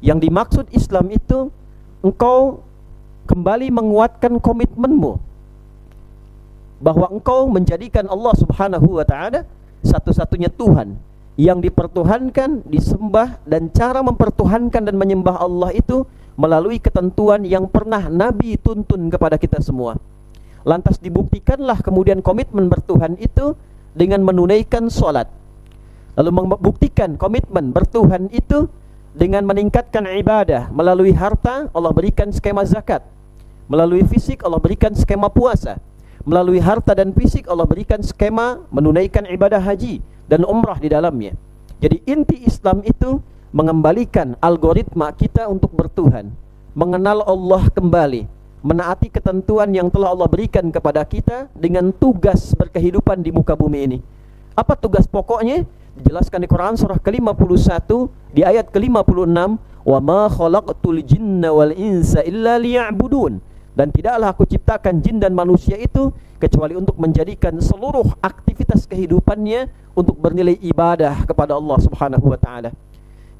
Yang dimaksud Islam itu engkau kembali menguatkan komitmenmu bahwa engkau menjadikan Allah Subhanahu wa taala satu-satunya Tuhan yang dipertuhankan, disembah, dan cara mempertuhankan dan menyembah Allah itu melalui ketentuan yang pernah Nabi tuntun kepada kita semua. Lantas dibuktikanlah kemudian komitmen bertuhan itu dengan menunaikan sholat. Lalu membuktikan komitmen bertuhan itu dengan meningkatkan ibadah. Melalui harta Allah berikan skema zakat, melalui fisik Allah berikan skema puasa, melalui harta dan fisik Allah berikan skema menunaikan ibadah haji dan umrah di dalamnya. Jadi inti Islam itu mengembalikan algoritma kita untuk bertuhan, mengenal Allah kembali, menaati ketentuan yang telah Allah berikan kepada kita dengan tugas berkehidupan di muka bumi ini. Apa tugas pokoknya? Dijelaskan di Quran surah ke-51 di ayat ke-56, "Wa ma khalaqtul jinna wal insa illa liya'budun." Dan tidaklah aku ciptakan jin dan manusia itu kecuali untuk menjadikan seluruh aktivitas kehidupannya untuk bernilai ibadah kepada Allah Subhanahu wa taala.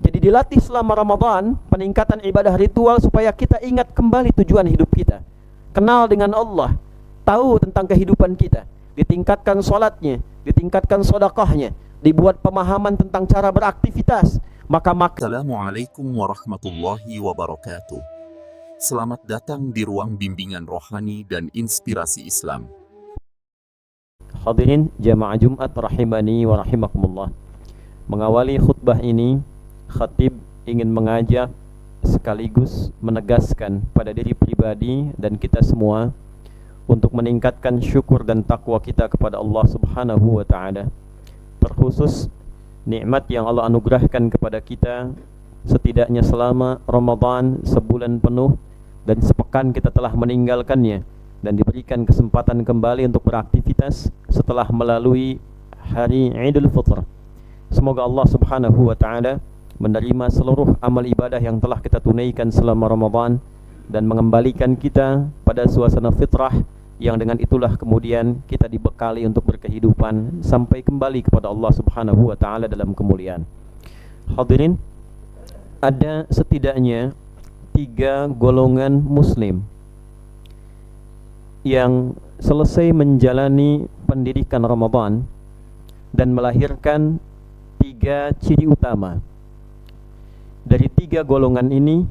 Jadi dilatih selama Ramadan peningkatan ibadah ritual supaya kita ingat kembali tujuan hidup kita, kenal dengan Allah, tahu tentang kehidupan kita, ditingkatkan sholatnya, ditingkatkan sedekahnya, dibuat pemahaman tentang cara beraktivitas. Assalamualaikum warahmatullahi wabarakatuh. Selamat datang di ruang bimbingan rohani dan inspirasi Islam. Hadirin jamaah Jumat rahimani wa rahimakumullah. Mengawali khutbah ini, khatib ingin mengajak sekaligus menegaskan pada diri pribadi dan kita semua untuk meningkatkan syukur dan takwa kita kepada Allah Subhanahu wa taala. Terkhusus nikmat yang Allah anugerahkan kepada kita setidaknya selama Ramadan sebulan penuh dan sepekan kita telah meninggalkannya dan diberikan kesempatan kembali untuk beraktivitas setelah melalui hari Idul Fitr. Semoga Allah Subhanahu wa taala menerima seluruh amal ibadah yang telah kita tunaikan selama Ramadan dan mengembalikan kita pada suasana fitrah yang dengan itulah kemudian kita dibekali untuk berkehidupan sampai kembali kepada Allah Subhanahu wa taala dalam kemuliaan. Hadirin, ada setidaknya 3 golongan muslim yang selesai menjalani pendidikan Ramadan dan melahirkan 3 ciri utama. Dari 3 golongan ini,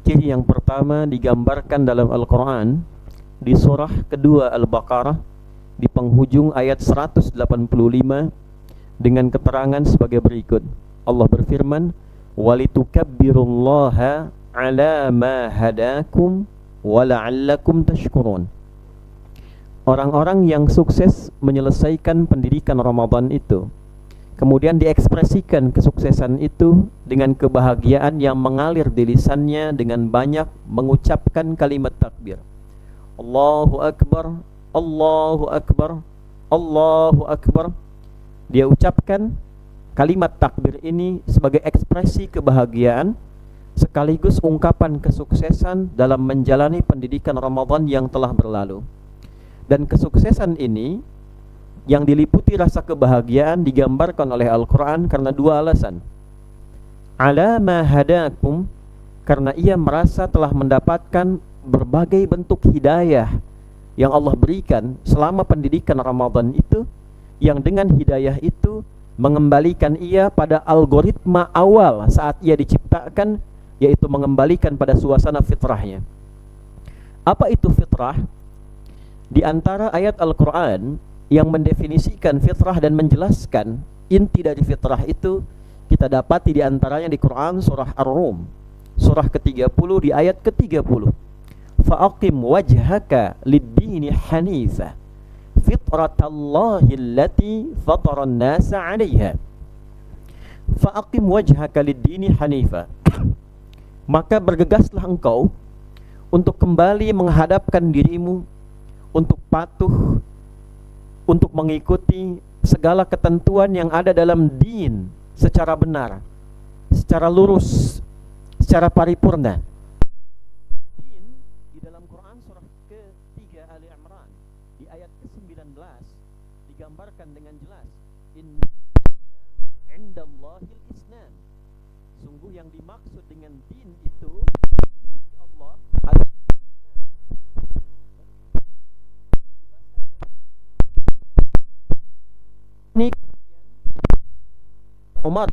ciri yang pertama digambarkan dalam Al-Quran di surah kedua Al-Baqarah di penghujung ayat 185 dengan keterangan sebagai berikut. Allah berfirman, "Walitukabbirullaha ala ma hadakum wa la'allakum tashkurun." Orang-orang yang sukses menyelesaikan pendidikan Ramadan itu kemudian diekspresikan kesuksesan itu dengan kebahagiaan yang mengalir di lisannya dengan banyak mengucapkan kalimat takbir. Allahu Akbar, Allahu Akbar, Allahu Akbar. Dia ucapkan kalimat takbir ini sebagai ekspresi kebahagiaan sekaligus ungkapan kesuksesan dalam menjalani pendidikan Ramadan yang telah berlalu. Dan kesuksesan ini yang diliputi rasa kebahagiaan digambarkan oleh Al-Quran karena 2 alasan. Ala ma hadakum, karena ia merasa telah mendapatkan berbagai bentuk hidayah yang Allah berikan selama pendidikan Ramadan itu, yang dengan hidayah itu mengembalikan ia pada algoritma awal saat ia diciptakan, yaitu mengembalikan pada suasana fitrahnya. Apa itu fitrah? Di antara ayat Al-Quran yang mendefinisikan fitrah dan menjelaskan inti dari fitrah itu kita dapati di antaranya di Quran surah Ar-Rum surah ke-30 di ayat ke-30. Fa'aqim wajhaka lid-dini hanifa fitratallahi allati fataran nasa 'alaiha. Fa'aqim wajhaka lid-dini hanifa. Maka bergegaslah engkau untuk kembali menghadapkan dirimu untuk patuh, untuk mengikuti segala ketentuan yang ada dalam din secara benar, secara lurus, secara paripurna. Din di dalam Quran surah ke-3 Ali Imran di ayat ke-19 digambarkan dengan jelas, inna indallahil islam. Sungguh yang dimaksud dengan dengan din itu Allah ada ini Umar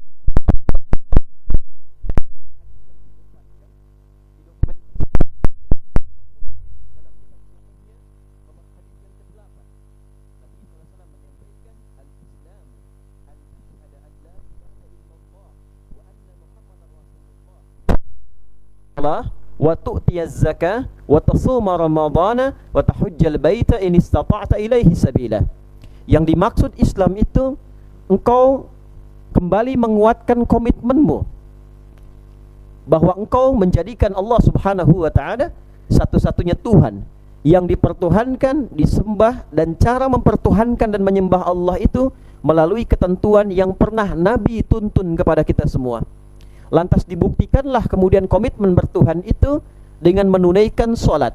wa tu'tiyaz zakah wa tasuma ramadhana wa tahujjal baita in istata'ta ilaihi sabila. Yang dimaksud Islam itu engkau kembali menguatkan komitmenmu bahwa engkau menjadikan Allah Subhanahu wa taala satu-satunya Tuhan yang dipertuhankan, disembah, dan cara mempertuhankan dan menyembah Allah itu melalui ketentuan yang pernah Nabi tuntun kepada kita semua. Lantas dibuktikanlah kemudian komitmen bertuhan itu dengan menunaikan sholat.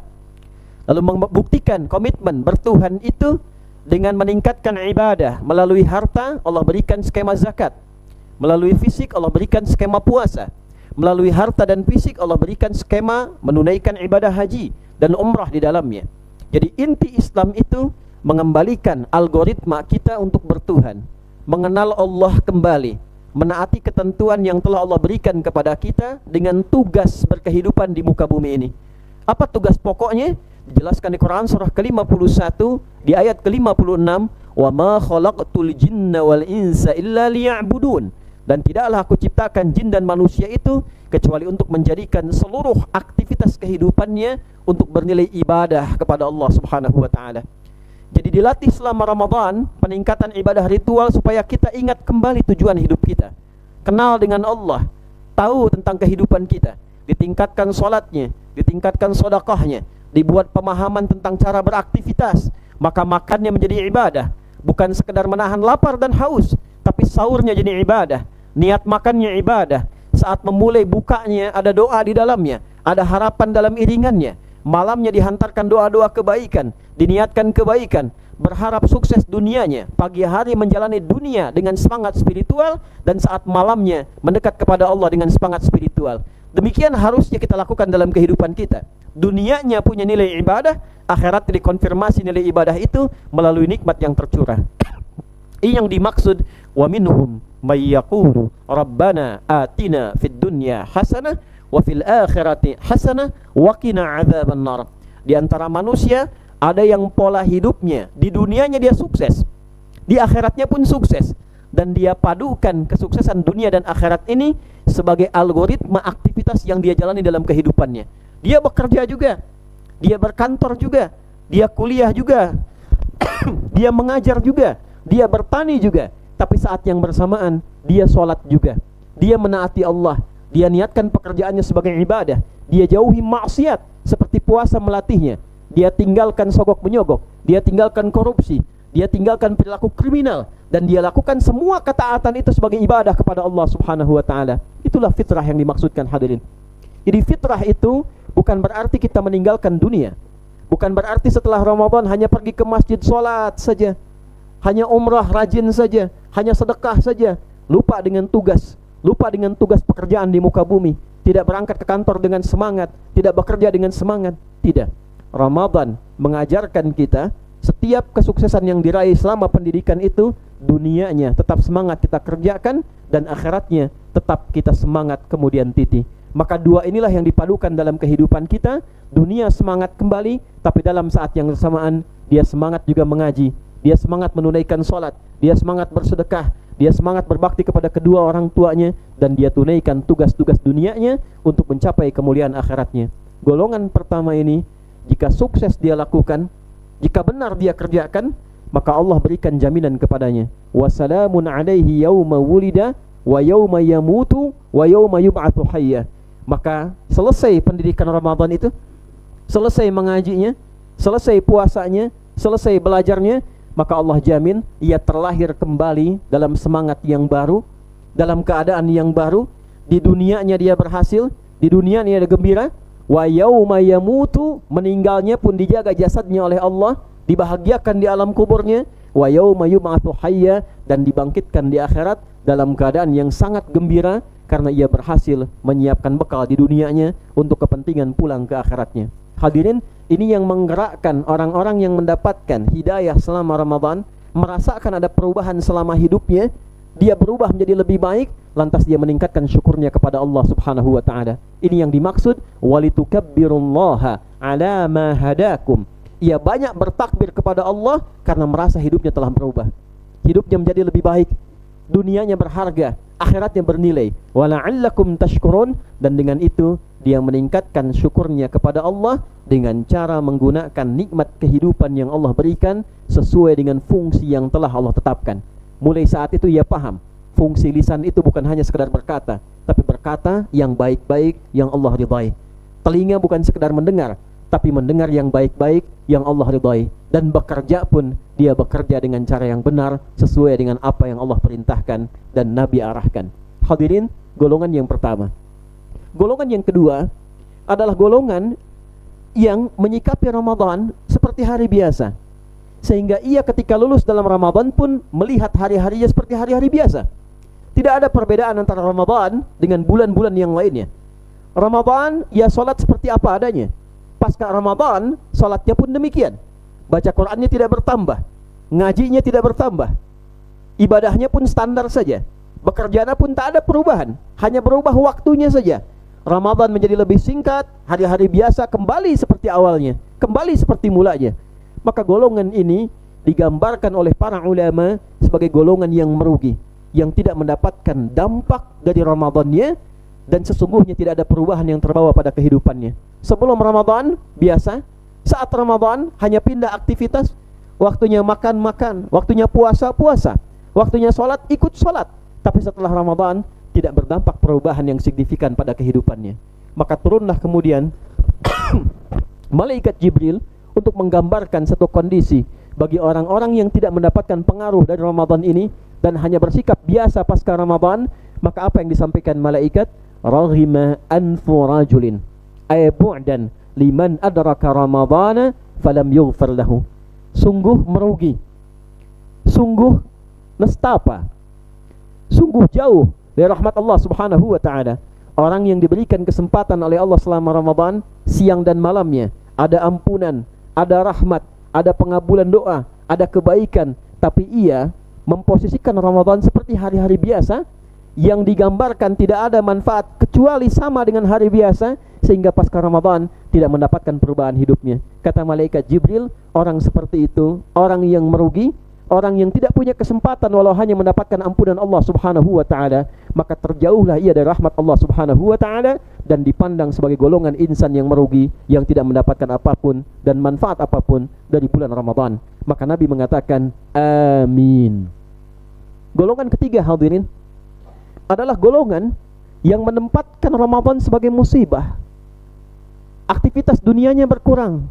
Lalu membuktikan komitmen bertuhan itu dengan meningkatkan ibadah. Melalui harta Allah berikan skema zakat, melalui fisik Allah berikan skema puasa, melalui harta dan fisik Allah berikan skema menunaikan ibadah haji dan umrah di dalamnya. Jadi inti Islam itu mengembalikan algoritma kita untuk bertuhan, mengenal Allah kembali, menaati ketentuan yang telah Allah berikan kepada kita dengan tugas berkehidupan di muka bumi ini. Apa tugas pokoknya? Dijelaskan di Quran surah ke-51 di ayat ke-56, "Wa ma khalaqtul jinna wal insa illa liya'budun." Dan tidaklah aku ciptakan jin dan manusia itu kecuali untuk menjadikan seluruh aktivitas kehidupannya untuk bernilai ibadah kepada Allah Subhanahu wa taala. Jadi dilatih selama Ramadan peningkatan ibadah ritual supaya kita ingat kembali tujuan hidup kita, kenal dengan Allah, tahu tentang kehidupan kita, ditingkatkan sholatnya, ditingkatkan sedekahnya, dibuat pemahaman tentang cara beraktivitas, maka makannya menjadi ibadah, bukan sekedar menahan lapar dan haus, tapi sahurnya jadi ibadah, niat makannya ibadah, saat memulai bukanya ada doa di dalamnya, ada harapan dalam iringannya, malamnya dihantarkan doa-doa kebaikan, diniatkan kebaikan, berharap sukses dunianya, pagi hari menjalani dunia dengan semangat spiritual, dan saat malamnya mendekat kepada Allah dengan semangat spiritual. Demikian harusnya kita lakukan dalam kehidupan kita. Dunianya punya nilai ibadah, akhirat dikonfirmasi nilai ibadah itu melalui nikmat yang tercurah. Ini yang dimaksud wa minhum may yaqulu rabbana atina fid dunya hasanah wa fil akhirati hasanah wa qina adzaban nar. Di antara manusia ada yang pola hidupnya di dunianya dia sukses, di akhiratnya pun sukses, dan dia padukan kesuksesan dunia dan akhirat ini sebagai algoritma aktivitas yang dia jalani dalam kehidupannya. Dia bekerja juga, dia berkantor juga, dia kuliah juga, dia mengajar juga, dia bertani juga, tapi saat yang bersamaan dia sholat juga, dia menaati Allah, dia niatkan pekerjaannya sebagai ibadah, dia jauhi maksiat seperti puasa melatihnya, dia tinggalkan sogok menyogok, dia tinggalkan korupsi, dia tinggalkan perilaku kriminal, dan dia lakukan semua ketaatan itu sebagai ibadah kepada Allah Subhanahu wa taala. Itulah fitrah yang dimaksudkan, hadirin. Jadi fitrah itu bukan berarti kita meninggalkan dunia, bukan berarti setelah Ramadan hanya pergi ke masjid sholat saja, hanya umrah rajin saja, hanya sedekah saja, lupa dengan tugas, lupa dengan tugas pekerjaan di muka bumi, tidak berangkat ke kantor dengan semangat, tidak bekerja dengan semangat. Tidak. Ramadan mengajarkan kita setiap kesuksesan yang diraih selama pendidikan itu, dunianya tetap semangat kita kerjakan, dan akhiratnya tetap kita semangat kemudian titi. Maka dua inilah yang dipadukan dalam kehidupan kita. Dunia semangat kembali, tapi dalam saat yang bersamaan dia semangat juga mengaji, dia semangat menunaikan sholat, dia semangat bersedekah, dia semangat berbakti kepada kedua orang tuanya, dan dia tunaikan tugas-tugas dunianya untuk mencapai kemuliaan akhiratnya. Golongan pertama ini, jika sukses dia lakukan, jika benar dia kerjakan, maka Allah berikan jaminan kepadanya, wassalamun alaihi yauma wulida wa yauma yamutu wa yauma yub'atsu hayya. Maka selesai pendidikan Ramadan itu, selesai mengajinya, selesai puasanya, selesai belajarnya, maka Allah jamin ia terlahir kembali dalam semangat yang baru, dalam keadaan yang baru. Di dunianya dia berhasil, di dunianya dia gembira. Wa yauma yamutu, meninggalnya pun dijaga jasadnya oleh Allah, dibahagiakan di alam kuburnya. Wa yauma yub'atsu hayya, dan dibangkitkan di akhirat dalam keadaan yang sangat gembira, karena ia berhasil menyiapkan bekal di dunianya untuk kepentingan pulang ke akhiratnya. Hadirin, ini yang menggerakkan orang-orang yang mendapatkan hidayah selama Ramadan, merasakan ada perubahan selama hidupnya, dia berubah menjadi lebih baik, lantas dia meningkatkan syukurnya kepada Allah Subhanahu wa taala. Ini yang dimaksud walitukabbirullaha ala ma hadakum. Ia banyak bertakbir kepada Allah karena merasa hidupnya telah berubah. Hidupnya menjadi lebih baik, dunianya berharga, akhiratnya bernilai. Wala'allakum tashkurun, dan dengan itu dia meningkatkan syukurnya kepada Allah dengan cara menggunakan nikmat kehidupan yang Allah berikan sesuai dengan fungsi yang telah Allah tetapkan. Mulai saat itu ia paham, fungsi lisan itu bukan hanya sekedar berkata, tapi berkata yang baik-baik yang Allah ridhai. Telinga bukan sekedar mendengar, tapi mendengar yang baik-baik yang Allah ridhai. Dan bekerja pun dia bekerja dengan cara yang benar sesuai dengan apa yang Allah perintahkan dan Nabi arahkan. Hadirin, golongan yang pertama. Golongan yang kedua adalah golongan yang menyikapi Ramadan seperti hari biasa, sehingga ia ketika lulus dalam Ramadan pun melihat hari-harinya seperti hari-hari biasa. Tidak ada perbedaan antara Ramadan dengan bulan-bulan yang lainnya. Ramadan ia salat seperti apa adanya. Pasca Ramadan salatnya pun demikian. Baca Qur'annya tidak bertambah, ngajinya tidak bertambah, ibadahnya pun standar saja. Bekerjanya pun tak ada perubahan, hanya berubah waktunya saja. Ramadan menjadi lebih singkat, hari-hari biasa kembali seperti awalnya, kembali seperti mulanya. Maka golongan ini digambarkan oleh para ulama sebagai golongan yang merugi, yang tidak mendapatkan dampak dari Ramadannya, dan sesungguhnya tidak ada perubahan yang terbawa pada kehidupannya. Sebelum Ramadan biasa, saat Ramadan hanya pindah aktivitas, waktunya makan-makan, waktunya puasa-puasa, waktunya sholat ikut sholat. Tapi setelah Ramadan tidak berdampak perubahan yang signifikan pada kehidupannya. Maka turunlah kemudian malaikat Jibril untuk menggambarkan satu kondisi bagi orang-orang yang tidak mendapatkan pengaruh dari Ramadan ini dan hanya bersikap biasa pasca Ramadan. Maka apa yang disampaikan malaikat? Raghima anfu rajulin ay bu'dan liman adraka Ramadana falam yughfar lahu. Sungguh merugi, sungguh nestapa, sungguh jauh dari rahmat Allah Subhanahu wa ta'ala orang yang diberikan kesempatan oleh Allah selama Ramadan, siang dan malamnya ada ampunan, ada rahmat, ada pengabulan doa, ada kebaikan, tapi ia memposisikan Ramadan seperti hari-hari biasa yang digambarkan tidak ada manfaat kecuali sama dengan hari biasa, sehingga pasca Ramadan tidak mendapatkan perubahan hidupnya. Kata malaikat Jibril, orang seperti itu orang yang merugi, orang yang tidak punya kesempatan walau hanya mendapatkan ampunan Allah Subhanahu wa ta'ala. Maka terjauhlah ia dari rahmat Allah Subhanahu wa ta'ala dan dipandang sebagai golongan insan yang merugi, yang tidak mendapatkan apapun dan manfaat apapun dari bulan Ramadan. Maka Nabi mengatakan amin. Golongan ketiga, hadirin, adalah golongan yang menempatkan Ramadan sebagai musibah. Aktivitas dunianya berkurang,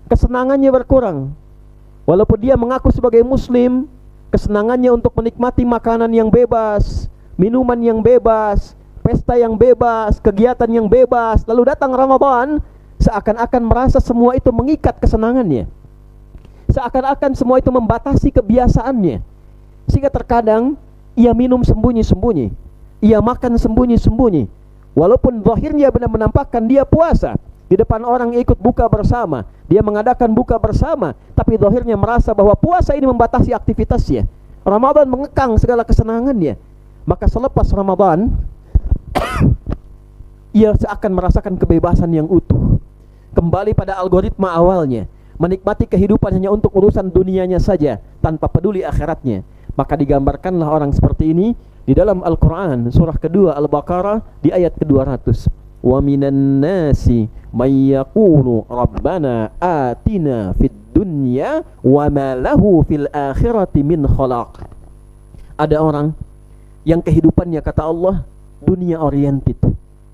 kesenangannya berkurang. Walaupun dia mengaku sebagai muslim, kesenangannya untuk menikmati makanan yang bebas, minuman yang bebas, pesta yang bebas, kegiatan yang bebas. Lalu datang Ramadan, seakan-akan merasa semua itu mengikat kesenangannya, seakan-akan semua itu membatasi kebiasaannya. Sehingga terkadang ia minum sembunyi-sembunyi, ia makan sembunyi-sembunyi. Walaupun zahirnya benar menampakkan dia puasa, di depan orang ikut buka bersama, dia mengadakan buka bersama, tapi zahirnya merasa bahwa puasa ini membatasi aktivitasnya. Ramadan mengekang segala kesenangannya. Maka selepas Ramadan ia seakan merasakan kebebasan yang utuh, kembali pada algoritma awalnya, menikmati kehidupan hanya untuk urusan dunianya saja tanpa peduli akhiratnya. Maka digambarkanlah orang seperti ini di dalam Al-Quran surah kedua Al-Baqarah di ayat ke-200. Wa minan nasi may yaqulu rabbana atina fid dunya wa ma lahu fil akhirati min khalaq. Ada orang yang kehidupannya, kata Allah, dunia oriented.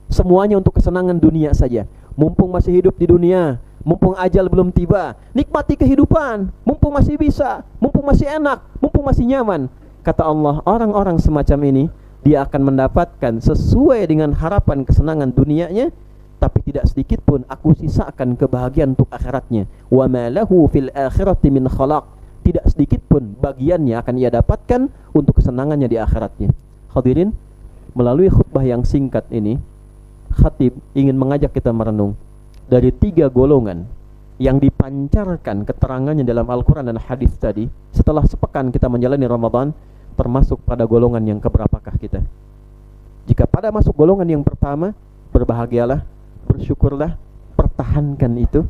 Semuanya untuk kesenangan dunia saja. Mumpung masih hidup di dunia, mumpung ajal belum tiba, nikmati kehidupan, mumpung masih bisa, mumpung masih enak, mumpung masih nyaman. Kata Allah, orang-orang semacam ini dia akan mendapatkan sesuai dengan harapan kesenangan dunianya, tapi tidak sedikit pun aku sisakan kebahagiaan untuk akhiratnya. Wa ma lahu fil akhirati min khalaq. Tidak sedikit pun bagiannya akan ia dapatkan untuk kesenangannya di akhiratnya. Hadirin, Melalui khutbah yang singkat ini, khatib ingin mengajak kita merenung dari 3 golongan yang dipancarkan keterangannya dalam Al-Quran dan hadis tadi. Setelah sepekan kita menjalani Ramadan, termasuk pada golongan yang keberapakah kita? Jika pada masuk golongan yang pertama, berbahagialah, bersyukurlah, pertahankan itu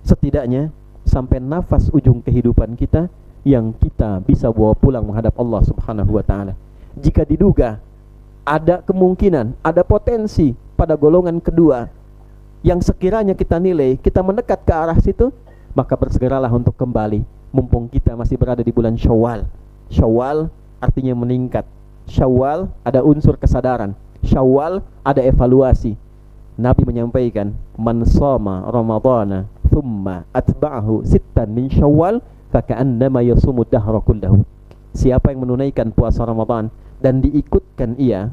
setidaknya sampai nafas ujung kehidupan kita yang kita bisa bawa pulang menghadap Allah Subhanahu wa taala. Jika diduga ada kemungkinan, ada potensi pada golongan kedua yang sekiranya kita nilai kita mendekat ke arah situ, maka bersegeralah untuk kembali mumpung kita masih berada di bulan Syawal. Syawal artinya meningkat. Syawal ada unsur kesadaran. Syawal ada evaluasi. Nabi menyampaikan, man shoma ramadhana thumma atba'ahu sittan min Syawal faka'annama yasumu dahra kullahu. Siapa yang menunaikan puasa Ramadan dan diikutkan ia,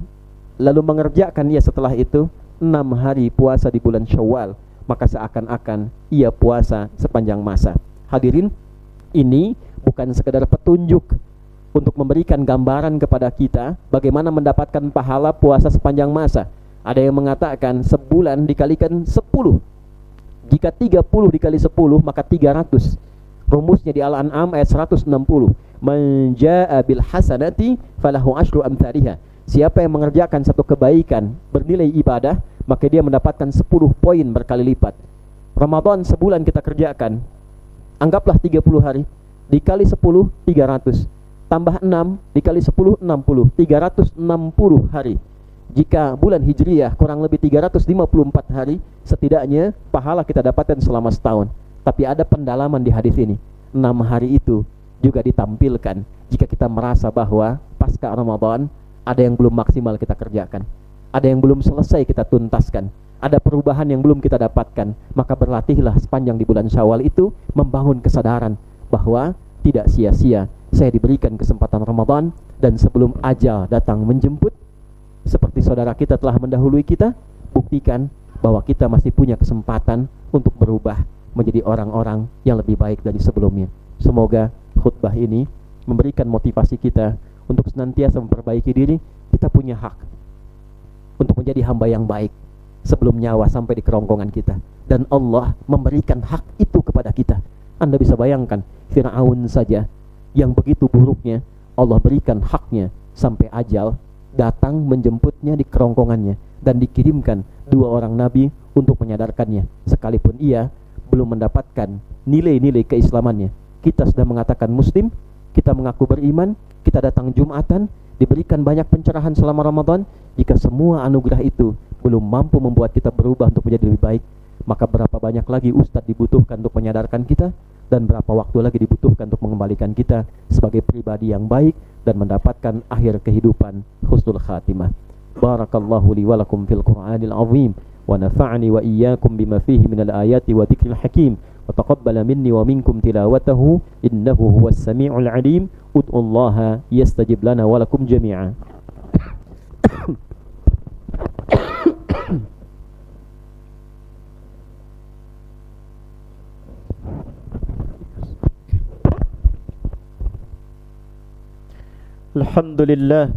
lalu mengerjakan ia setelah itu 6 hari puasa di bulan Syawal, maka seakan-akan ia puasa sepanjang masa. Hadirin, ini bukan sekedar petunjuk untuk memberikan gambaran kepada kita bagaimana mendapatkan pahala puasa sepanjang masa. Ada yang mengatakan sebulan dikalikan 10. Jika 30 dikali 10 maka 300. Rumusnya di Al-An'am ayat 160. Man jaa'a bil hasanati falahu asyru amthaliha. Siapa yang mengerjakan satu kebaikan bernilai ibadah, maka dia mendapatkan 10 poin berkali lipat. Ramadan sebulan kita kerjakan, anggaplah 30 hari, dikali 10 300, tambah 6 dikali 10 60, 360 hari. Jika bulan Hijriyah kurang lebih 354 hari, setidaknya pahala kita dapatkan selama setahun. Tapi ada pendalaman di hadis ini. 6 hari itu juga ditampilkan jika kita merasa bahwa pasca Ramadan ada yang belum maksimal kita kerjakan, ada yang belum selesai kita tuntaskan, ada perubahan yang belum kita dapatkan, maka berlatihlah sepanjang di bulan Syawal itu membangun kesadaran bahwa tidak sia-sia saya diberikan kesempatan Ramadan, dan sebelum ajal datang menjemput, seperti saudara kita telah mendahului kita, buktikan bahwa kita masih punya kesempatan untuk berubah menjadi orang-orang yang lebih baik dari sebelumnya. Semoga khutbah ini memberikan motivasi kita untuk senantiasa memperbaiki diri. Kita punya hak untuk menjadi hamba yang baik sebelum nyawa sampai di kerongkongan kita, dan Allah memberikan hak itu kepada kita. Anda bisa bayangkan Fir'aun saja yang begitu buruknya, Allah berikan haknya sampai ajal datang menjemputnya di kerongkongannya, dan dikirimkan 2 orang nabi untuk menyadarkannya, sekalipun ia belum mendapatkan nilai-nilai keislamannya. Kita sudah mengatakan muslim, kita mengaku beriman, kita datang Jumatan, diberikan banyak pencerahan selama Ramadan. Jika semua anugerah itu belum mampu membuat kita berubah untuk menjadi lebih baik, maka berapa banyak lagi ustadz dibutuhkan untuk menyadarkan kita, dan berapa waktu lagi dibutuhkan untuk mengembalikan kita sebagai pribadi yang baik dan mendapatkan akhir kehidupan husnul khatimah. Barakallahu li wa lakum fil Qur'anil azim, wa nafa'ani wa iyyakum bima fihi minal ayati wa dzikril hakim, wa taqabbala minni wa minkum tilawatahu innahu huwas sami'ul alim. Ud'ullaha yastajib lana wa lakum jami'an. Alhamdulillah,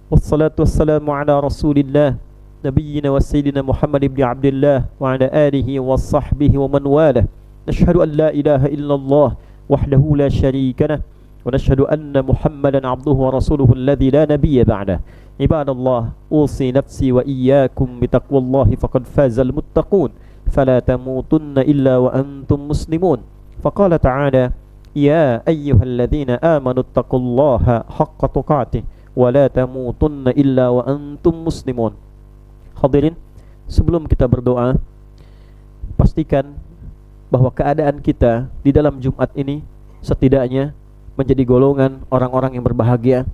wassalatu wassalamu ala rasulillah, nabiyyina wa sayyidina Muhammad ibn Abdullah wa ala alihi wa sahbihi wa man walah. Nashhadu an la ilaha illallah wahdahu la sharika lah, wa nashhadu anna Muhammadan abduhu wa rasuluhu alladhi la nabiyya ba'dah. Ibadallah, usi nafsi wa iyyakum bitaqwallahi faqad fazal muttaqun, fala tamutunna illa wa antum muslimun. Faqala ta'ala, ya ayyuhalladzina amanu taqullaha haqqa tuqatih wa la tamutunna illa wa antum muslimun. Hadirin, sebelum kita berdoa, pastikan bahwa keadaan kita di dalam Jumat ini setidaknya menjadi golongan orang-orang yang berbahagia,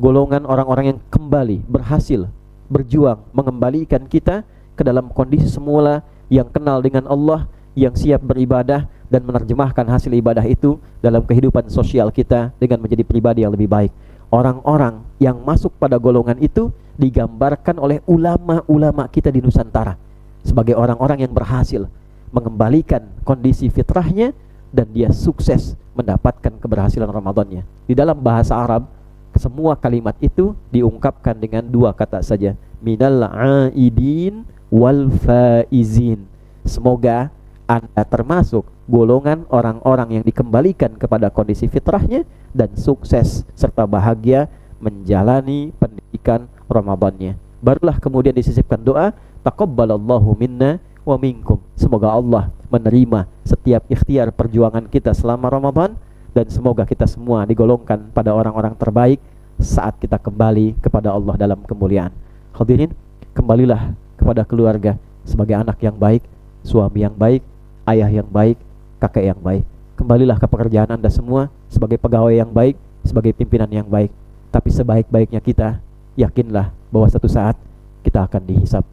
golongan orang-orang yang kembali berhasil berjuang mengembalikan kita ke dalam kondisi semula, yang kenal dengan Allah, yang siap beribadah dan menerjemahkan hasil ibadah itu dalam kehidupan sosial kita dengan menjadi pribadi yang lebih baik. Orang-orang yang masuk pada golongan itu digambarkan oleh ulama-ulama kita di Nusantara sebagai orang-orang yang berhasil mengembalikan kondisi fitrahnya, dan dia sukses mendapatkan keberhasilan Ramadannya. Di dalam bahasa Arab, Semua kalimat itu diungkapkan dengan dua kata saja, minal aidin wal faizin. Semoga Anda termasuk golongan orang-orang yang dikembalikan kepada kondisi fitrahnya dan sukses serta bahagia menjalani pendidikan Ramadannya. Barulah kemudian disisipkan doa, taqabbalallahu minna wa minkum. Semoga Allah menerima setiap ikhtiar perjuangan kita selama Ramadan, dan semoga kita semua digolongkan pada orang-orang terbaik saat kita kembali kepada Allah dalam kemuliaan. Hadirin, kembalilah kepada keluarga sebagai anak yang baik, suami yang baik, ayah yang baik, kakek yang baik. Kembalilah ke pekerjaan Anda semua sebagai pegawai yang baik, sebagai pimpinan yang baik. Tapi sebaik-baiknya kita, yakinlah bahwa suatu saat kita akan dihisab.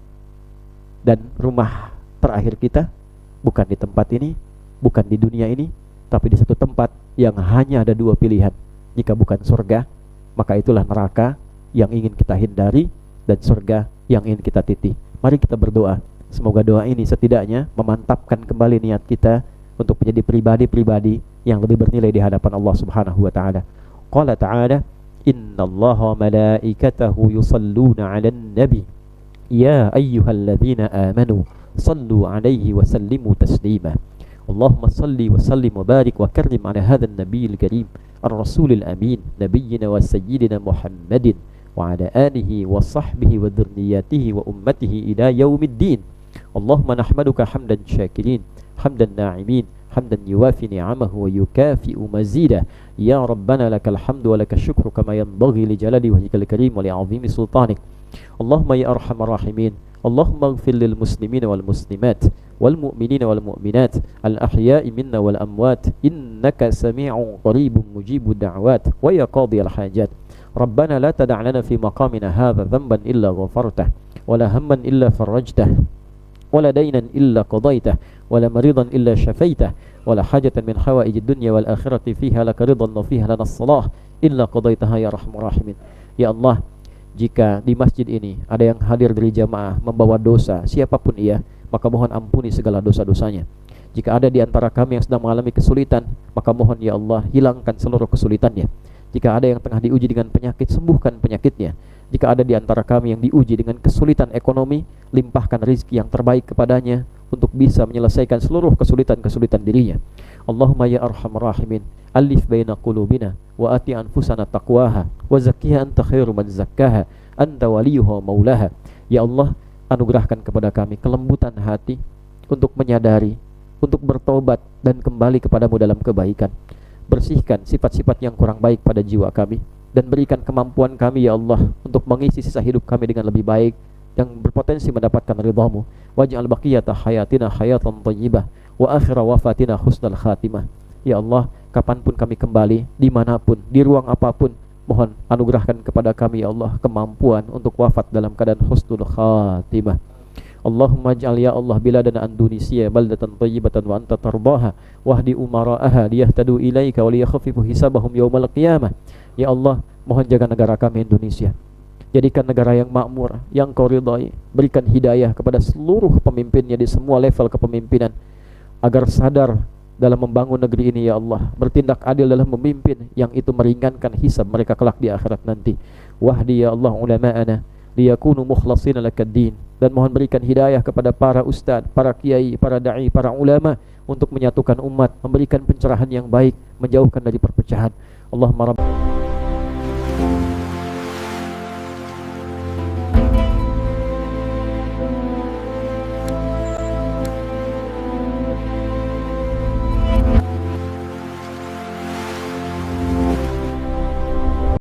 Dan rumah terakhir kita bukan di tempat ini, bukan di dunia ini, tapi di satu tempat yang hanya ada dua pilihan. Jika bukan surga, maka itulah neraka yang ingin kita hindari, dan surga yang ingin kita titi. Mari kita berdoa, semoga doa ini setidaknya memantapkan kembali niat kita untuk menjadi pribadi-pribadi yang lebih bernilai di hadapan Allah Subhanahu wa taala. Qala ta'ala, innallaha malaikatahu yusalluna 'alan nabi ya ayyuhalladzina amanu sallu 'alaihi wa sallimu taslima. Allahumma salli wa sallim wa barik wa karrim 'ala hadzal nabiyil karim ar-rasulil amin nabiyyina wa sayyidina Muhammadin wa 'ala alihi wa sahbihi wa dzurriyyatihi wa ummatihi ila yaumiddin. Allahumma nahmaduka hamdan syakirin hamdan na'imin hamdan yuwafi ni'amahu wa yukafi'u mazidah. Ya Rabbana lakal hamdu wa lakal syukru kama yanbaghi li jalali wajhikal karim wa li 'azimi sultanik. Allahumma ya arhamar rahimin, Allahumma ighfir lil muslimina wal muslimat wal mu'minina wal mu'minat al ahya'i minna wal amwat innaka sami'un qaribun mujibud da'wat wa ya qadiyal hajat. Rabbana la tada' lana fi maqamina hadha dhanban illa ghafartah wa la hamman illa farajtah ولا دينا إلا قضيته ولا مريضا إلا شفيته ولا حاجة من حوائج الدنيا والآخرة فيها لك رضا وفيها لنا الصلاح إلا قضيتها يا رحم الراحمين. Ya Allah, jika di masjid ini ada yang hadir dari jamaah membawa dosa siapapun ia, maka mohon ampuni segala dosa-dosanya. Jika ada di antara kami yang sedang mengalami kesulitan, maka mohon ya Allah hilangkan seluruh kesulitannya. Jika ada yang tengah diuji dengan penyakit, sembuhkan penyakitnya. Jika ada di antara kami yang diuji dengan kesulitan ekonomi, limpahkan rezeki yang terbaik kepadanya untuk bisa menyelesaikan seluruh kesulitan-kesulitan dirinya. Allahumma ya arhamar rahimin, alif baina qulubina wa ati anfusana taqwaha wa zakkiha anta khairu man zakkaha anta waliyuha maulaha. Ya Allah, anugerahkan kepada kami kelembutan hati untuk menyadari, untuk bertobat dan kembali kepadamu dalam kebaikan. Bersihkan sifat-sifat yang kurang baik pada jiwa kami, dan berikan kemampuan kami ya Allah untuk mengisi sisa hidup kami dengan lebih baik yang berpotensi mendapatkan ridhamu. Waj'al baqiyata hayatina hayatan thayyibah wa akhira wafatina husnal khatimah. Ya Allah, kapanpun kami kembali, dimanapun, di ruang apapun, mohon anugerahkan kepada kami ya Allah kemampuan untuk wafat dalam keadaan husnul khatimah. Allahumma ij'al ya Allah biladana Indonesia baldatan thayyibatan wa anta tardaha wahdi umara'aha liyahtadu ilaika wa liyakhaffifu hisabahum yaumal qiyamah. Ya Allah, mohon jaga negara kami Indonesia, jadikan negara yang makmur, yang Kau ridhai. Berikan hidayah kepada seluruh pemimpinnya di semua level kepemimpinan, agar sadar dalam membangun negeri ini ya Allah, bertindak adil dalam memimpin, yang itu meringankan hisab mereka kelak di akhirat nanti. Wahdi ya Allah ulama'ana liyakunu mukhlashina lakad-din, dan mohon berikan hidayah kepada para ustaz, para kiai, para da'i, para ulama untuk menyatukan umat, memberikan pencerahan yang baik, menjauhkan dari perpecahan. Allahumma rabb